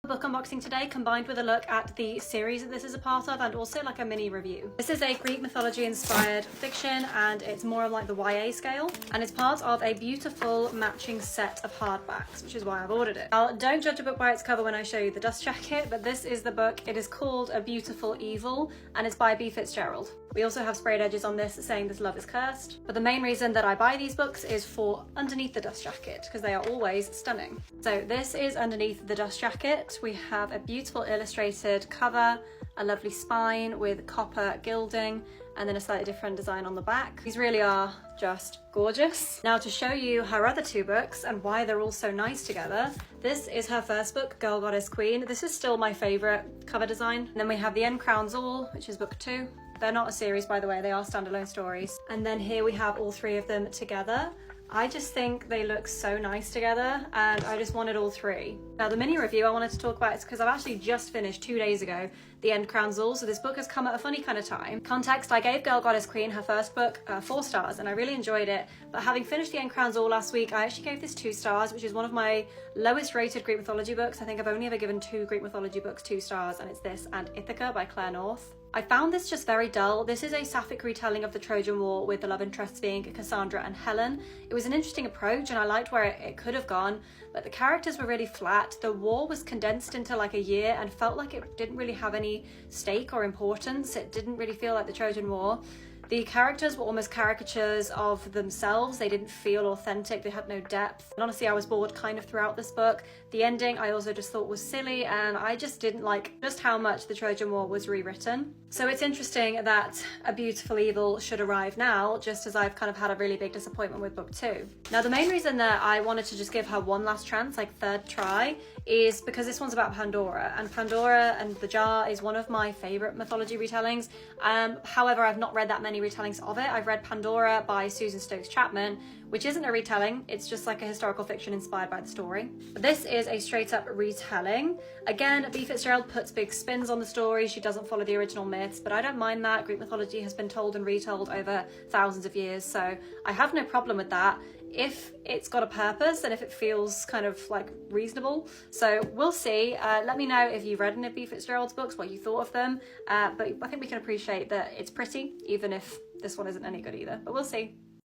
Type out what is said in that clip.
Book unboxing today, combined with a look at the series that this is a part of and also like a mini review. This is a Greek mythology inspired fiction and it's more of like the YA scale, and it's part of a beautiful matching set of hardbacks, which is why I've ordered it. Now, don't judge a book by its cover when I show you the dust jacket, but this is the book. It is called A Beautiful Evil and it's by Bea Fitzgerald. We also have sprayed edges on this saying this love is cursed, but the main reason that I buy these books is for underneath the dust jacket, because they are always stunning. So this is underneath the dust jacket. We have a beautiful illustrated cover, a lovely spine with copper gilding, and then a slightly different design on the back. These really are just gorgeous. Now, to show you her other two books and why they're all so nice together, this is her first book, Girl Goddess Queen. This is still my favorite cover design. And then we have The End Crowns All, which is book 2. They're not a series, by the way, they are standalone stories. And then here we have all three of them together. I just think they look so nice together and I just wanted all three. Now, the mini review I wanted to talk about is because I've actually just finished 2 days ago The End Crowns All, so this book has come at a funny kind of time. Context, I gave Girl Goddess Queen, her first book, 4 stars and I really enjoyed it, but having finished The End Crowns All last week, I actually gave this 2 stars, which is one of my lowest rated Greek mythology books. I think I've only ever given 2 Greek mythology books 2 stars, and it's this and Ithaca by Claire North. I found this just very dull. This is a sapphic retelling of the Trojan War with the love interests being Cassandra and Helen. It was an interesting approach and I liked where it could have gone, but the characters were really flat. The war was condensed into like a year and felt like it didn't really have any stake or importance. It didn't really feel like the Trojan War. The characters were almost caricatures of themselves. They didn't feel authentic, they had no depth. And honestly, I was bored kind of throughout this book. The ending I also just thought was silly, and I just didn't like just how much the Trojan War was rewritten. So it's interesting that A Beautiful Evil should arrive now, just as I've kind of had a really big disappointment with book 2. Now, the main reason that I wanted to just give her one last chance, like third try, is because this one's about Pandora, and Pandora and the Jar is one of my favorite mythology retellings. However, I've not read that many retellings of it. I've read Pandora by Susan Stokes Chapman, which isn't a retelling, it's just like a historical fiction inspired by the story. But this is a straight up retelling. Again, Bea Fitzgerald puts big spins on the story. She doesn't follow the original myths, but I don't mind that. Greek mythology has been told and retold over thousands of years, so I have no problem with that if it's got a purpose and if it feels kind of like reasonable. So we'll see. Let me know if you've read any of Bea Fitzgerald's books, what you thought of them, but I think we can appreciate that it's pretty, even if this one isn't any good either, but we'll see.